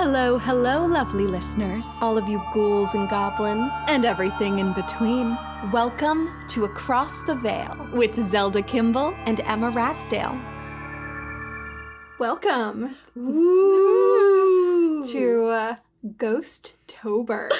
Hello, hello, lovely listeners, all of you ghouls and goblins, and everything in between. Welcome to Across the Veil with Zelda Kimball and Emma Ragsdale. Welcome to Ghostober.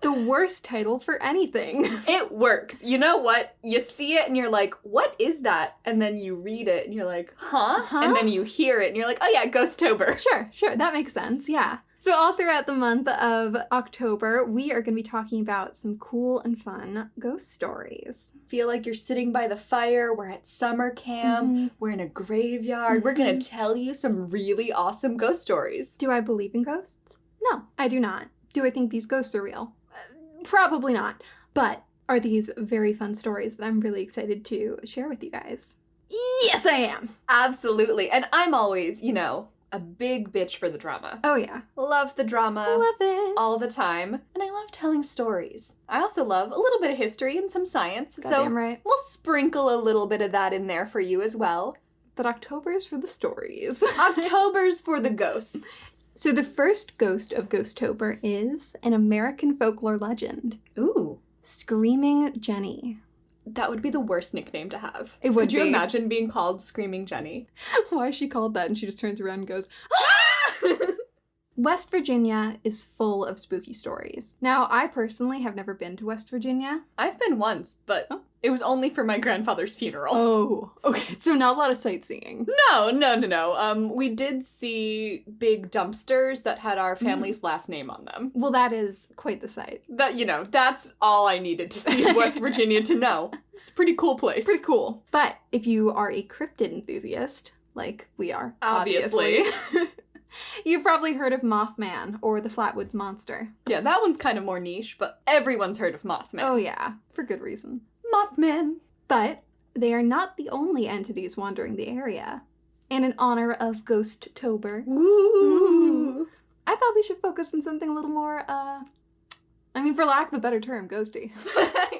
The worst title for anything. It works. You know what? You see it and you're like, what is that? And then you read it and you're like, huh? And then you hear it and you're like, oh yeah, Ghostober. Sure. That makes sense. Yeah. So all throughout the month of October, we are going to be talking about some cool and fun ghost stories. Feel like you're sitting by the fire. We're at summer camp. We're in a graveyard. We're going to tell you some really awesome ghost stories. Do I believe in ghosts? No, I do not. Do I think these ghosts are real? Probably not. But are these very fun stories that I'm really excited to share with you guys? Yes, I am. Absolutely. And I'm always, a big bitch for the drama. Oh, yeah. Love the drama. Love it. All the time. And I love telling stories. I also love a little bit of history and some science. Goddamn right. We'll sprinkle a little bit of that in there for you as well. But October's for the stories. October's for the ghosts. So the first ghost of Ghostober is an American folklore legend. Ooh. Screaming Jenny. That would be the worst nickname to have. It would be. Could you imagine being called Screaming Jenny? Why is she called that? And she just turns around and goes, ah! West Virginia is full of spooky stories. Now, I personally have never been to West Virginia. I've been once, but it was only for my grandfather's funeral. Oh, okay. So not a lot of sightseeing. No. We did see big dumpsters that had our family's last name on them. Well, that is quite the sight. That's all I needed to see in West Virginia to know. It's a pretty cool place. Pretty cool. But if you are a cryptid enthusiast, like we are, obviously. You've probably heard of Mothman or the Flatwoods Monster. Yeah, that one's kind of more niche, but everyone's heard of Mothman. Oh yeah, for good reason. Mothman. But they are not the only entities wandering the area. And in honor of Ghostober, I thought we should focus on something a little more, for lack of a better term, ghosty.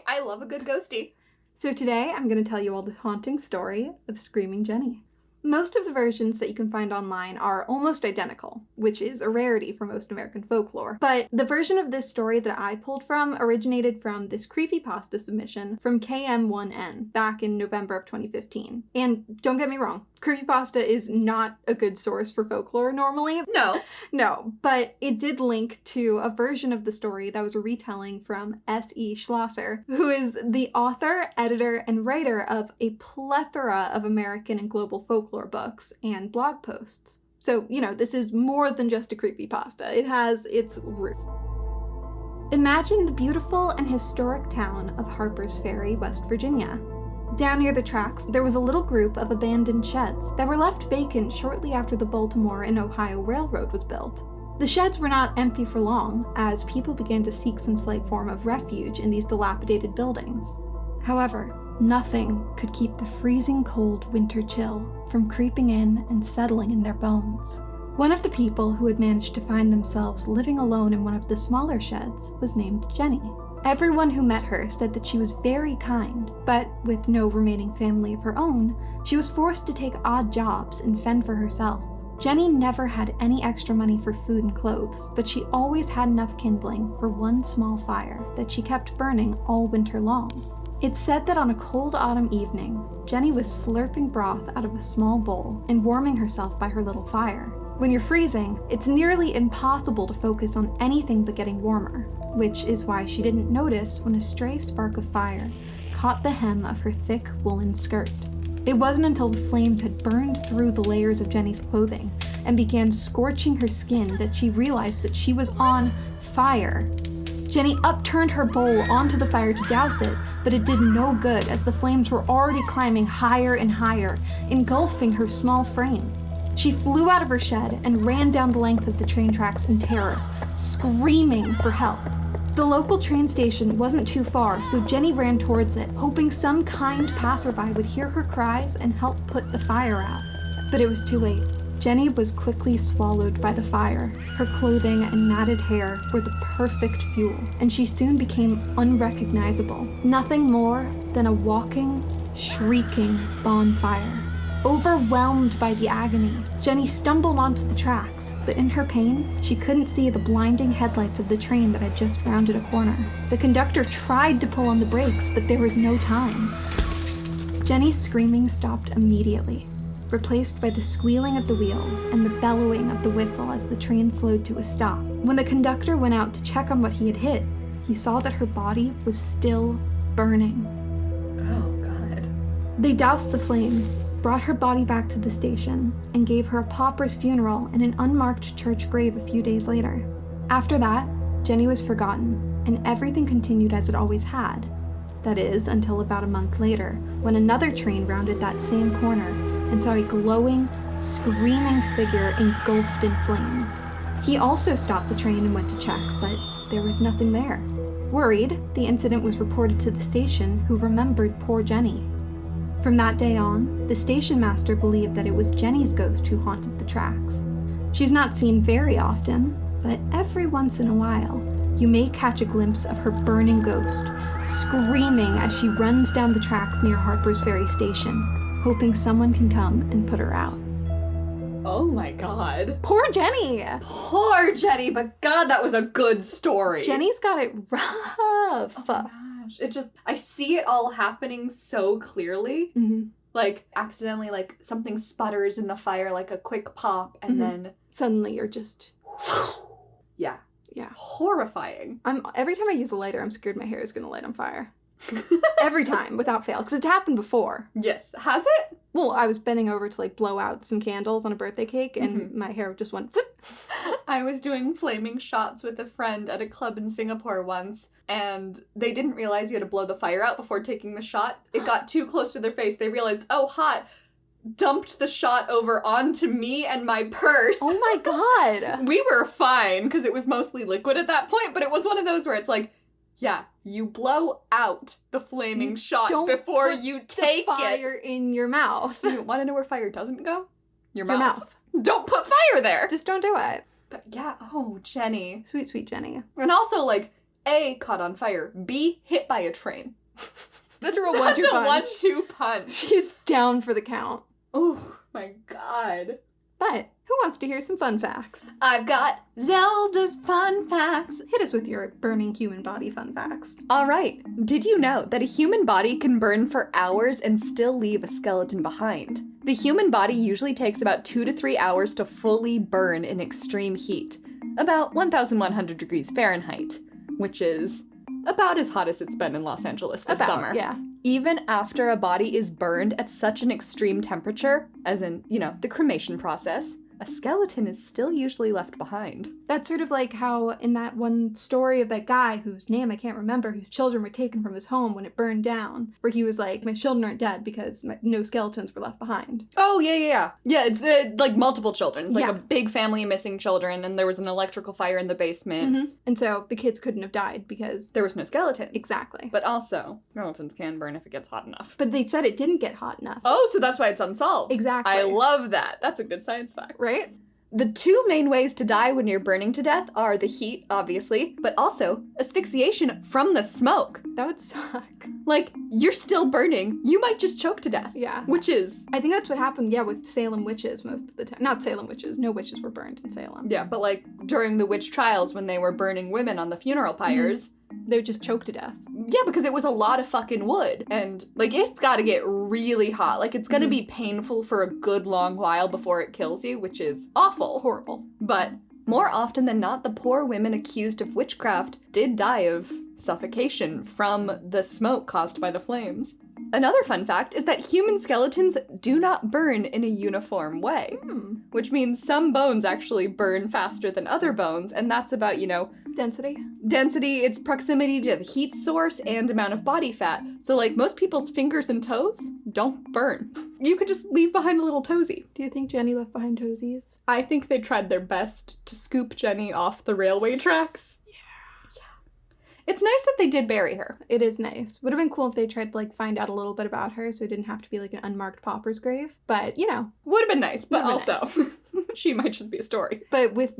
I love a good ghosty. So today, I'm going to tell you all the haunting story of Screaming Jenny. Most of the versions that you can find online are almost identical, which is a rarity for most American folklore. But the version of this story that I pulled from originated from this creepypasta submission from KM1N back in November of 2015. And don't get me wrong, creepypasta is not a good source for folklore normally. No, but it did link to a version of the story that was a retelling from S.E. Schlosser, who is the author, editor, and writer of a plethora of American and global folklore books and blog posts. So, this is more than just a creepypasta. It has its roots. Imagine the beautiful and historic town of Harpers Ferry, West Virginia. Down near the tracks, there was a little group of abandoned sheds that were left vacant shortly after the Baltimore and Ohio Railroad was built. The sheds were not empty for long, as people began to seek some slight form of refuge in these dilapidated buildings. However, nothing could keep the freezing cold winter chill from creeping in and settling in their bones. One of the people who had managed to find themselves living alone in one of the smaller sheds was named Jenny. Everyone who met her said that she was very kind, but with no remaining family of her own, she was forced to take odd jobs and fend for herself. Jenny never had any extra money for food and clothes, but she always had enough kindling for one small fire that she kept burning all winter long. It's said that on a cold autumn evening, Jenny was slurping broth out of a small bowl and warming herself by her little fire. When you're freezing, it's nearly impossible to focus on anything but getting warmer, which is why she didn't notice when a stray spark of fire caught the hem of her thick woolen skirt. It wasn't until the flames had burned through the layers of Jenny's clothing and began scorching her skin that she realized that she was on fire. Jenny upturned her bowl onto the fire to douse it, but it did no good as the flames were already climbing higher and higher, engulfing her small frame. She flew out of her shed and ran down the length of the train tracks in terror, screaming for help. The local train station wasn't too far, so Jenny ran towards it, hoping some kind passerby would hear her cries and help put the fire out. But it was too late. Jenny was quickly swallowed by the fire. Her clothing and matted hair were the perfect fuel, and she soon became unrecognizable. Nothing more than a walking, shrieking bonfire. Overwhelmed by the agony, Jenny stumbled onto the tracks, but in her pain, she couldn't see the blinding headlights of the train that had just rounded a corner. The conductor tried to pull on the brakes, but there was no time. Jenny's screaming stopped immediately, replaced by the squealing of the wheels and the bellowing of the whistle as the train slowed to a stop. When the conductor went out to check on what he had hit, he saw that her body was still burning. Oh, God. They doused the flames, brought her body back to the station, and gave her a pauper's funeral in an unmarked church grave a few days later. After that, Jenny was forgotten, and everything continued as it always had. That is, until about a month later, when another train rounded that same corner and saw a glowing, screaming figure engulfed in flames. He also stopped the train and went to check, but there was nothing there. Worried, the incident was reported to the station, who remembered poor Jenny. From that day on, the station master believed that it was Jenny's ghost who haunted the tracks. She's not seen very often, but every once in a while, you may catch a glimpse of her burning ghost, screaming as she runs down the tracks near Harpers Ferry station, hoping someone can come and put her out. Oh my God. Poor Jenny! Poor Jenny, but God, that was a good story. Jenny's got it rough. Oh my gosh. It just, I see it all happening so clearly. Mm-hmm. Like, accidentally, like, something sputters in the fire, like a quick pop, and then... Suddenly you're just... Yeah. Yeah. Horrifying. Every time I use a lighter, I'm scared my hair is going to light on fire. Every time, without fail. Because it's happened before. Yes. Has it? Well, I was bending over to, like, blow out some candles on a birthday cake, and my hair just went... I was doing flaming shots with a friend at a club in Singapore once, and they didn't realize you had to blow the fire out before taking the shot. It got too close to their face. They realized, oh, hot. Dumped the shot over onto me and my purse. Oh my God. We were fine, because it was mostly liquid at that point, but it was one of those where it's like, yeah, you blow out the flaming shot before you take the fire in your mouth. You want to know where fire doesn't go? Your Your mouth. mouth. Don't put fire there. Just don't do it. But yeah, oh, Jenny. Sweet, sweet Jenny. And also, like, A, caught on fire. B, hit by a train. That's a real That's one-two punch. a 1-2 punch. She's down for the count. Oh, my God. But who wants to hear some fun facts? I've got Zelda's fun facts. Hit us with your burning human body fun facts. All right. Did you know that a human body can burn for hours and still leave a skeleton behind? The human body usually takes about 2 to 3 hours to fully burn in extreme heat, about 1,100 degrees Fahrenheit, which is about as hot as it's been in Los Angeles this summer. Yeah. Even after a body is burned at such an extreme temperature, as in, you know, the cremation process, a skeleton is still usually left behind. That's sort of like how in that one story of that guy whose name I can't remember, whose children were taken from his home when it burned down, where he was like, my children aren't dead because no skeletons were left behind. Oh, yeah. Yeah, it's like multiple children. It's like Yeah. a big family of missing children, and there was an electrical fire in the basement. Mm-hmm. And so the kids couldn't have died because... There was no skeletons. Exactly. But also, skeletons can burn if it gets hot enough. But they said it didn't get hot enough. Oh, so that's why it's unsolved. Exactly. I love that. That's a good science fact. Right? The two main ways to die when you're burning to death are the heat, obviously, but also asphyxiation from the smoke. That would suck. Like, you're still burning. You might just choke to death. Yeah. Which is... I think that's what happened, with Salem witches most of the time. Not Salem witches. No witches were burned in Salem. Yeah, but like, during the witch trials when they were burning women on the funeral pyres... They would just choke to death. Yeah, because it was a lot of fucking wood. And, like, it's gotta get really hot. Like, it's gonna be painful for a good long while before it kills you, which is awful. Horrible. But more often than not, the poor women accused of witchcraft did die of suffocation from the smoke caused by the flames. Another fun fact is that human skeletons do not burn in a uniform way, which means some bones actually burn faster than other bones, and that's about, Density. density, its proximity to the heat source, and amount of body fat. So, like, most people's fingers and toes don't burn. You could just leave behind a little toesy. Do you think Jenny left behind toesies? I think they tried their best to scoop Jenny off the railway tracks. Yeah. It's nice that they did bury her. It is nice. Would have been cool if they tried to, find out a little bit about her so it didn't have to be, an unmarked pauper's grave. But, Would have been nice, but Would've been also, she might just be a story. But with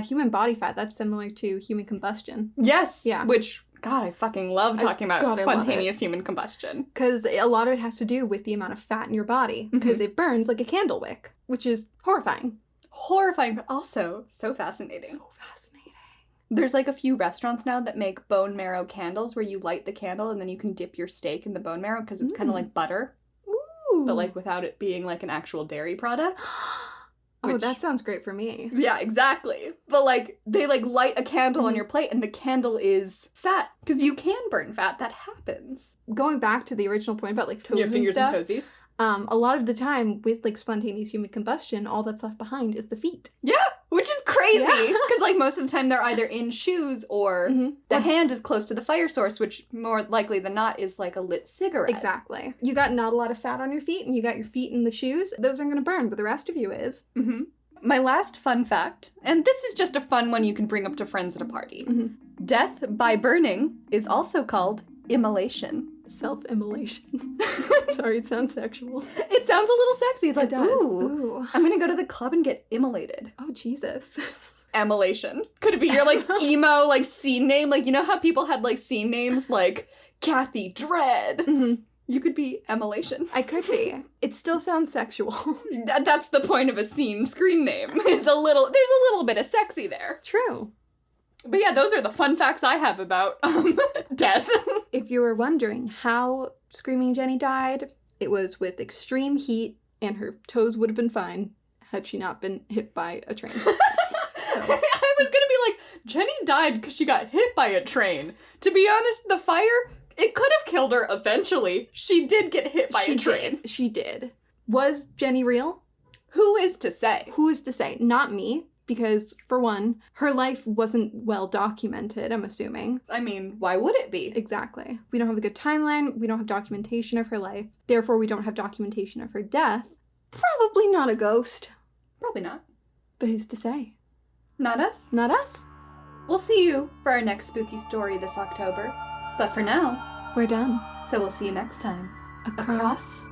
human body fat, that's similar to human combustion. Yes. Yeah. Which God, I fucking love talking about God, I love spontaneous human combustion. Because a lot of it has to do with the amount of fat in your body, because it burns like a candle wick, which is horrifying. Horrifying, but also so fascinating. So fascinating. There's like a few restaurants now that make bone marrow candles where you light the candle and then you can dip your steak in the bone marrow because it's kind of like butter. Ooh. But like without it being like an actual dairy product. Oh, that sounds great for me. Yeah, exactly. But like they like light a candle on your plate and the candle is fat because you can burn fat. That happens. Going back to the original point about like toes Your fingers and stuff, and toesies. a lot of the time with like spontaneous human combustion, all that's left behind is the feet. Yeah, which is crazy Yeah. because like most of the time they're either in shoes or the hand is close to the fire source, which more likely than not is like a lit cigarette. Exactly. You got not a lot of fat on your feet and you got your feet in the shoes. Those aren't going to burn, but the rest of you is. Mm-hmm. My last fun fact, and this is just a fun one you can bring up to friends at a party. Death by burning is also called immolation. Self-immolation. Sorry, it sounds sexual. It sounds a little sexy. It's like, It does. ooh, I'm gonna go to the club and get immolated. Oh, Jesus. Immolation. Could it be your, like, emo, like, scene name? Like, you know how people had, like, scene names like Kathy Dread? You could be immolation. I could be. It still sounds sexual. That's the point of a scene screen name. There's a little bit of sexy there. True. But yeah, those are the fun facts I have about death. If you were wondering how Screaming Jenny died, it was with extreme heat, and her toes would have been fine had she not been hit by a train. I was gonna be like, Jenny died because she got hit by a train. To be honest, the fire, it could have killed her eventually. She did get hit by a train. She did. Was Jenny real? Who is to say? Who is to say? Not me. Because, for one, her life wasn't well documented, I'm assuming. I mean, why would it be? Exactly. We don't have a good timeline. We don't have documentation of her life. Therefore, we don't have documentation of her death. Probably not a ghost. Probably not. But who's to say? Not us. Not us. We'll see you for our next spooky story this October. But for now, We're done. so we'll see you next time. Across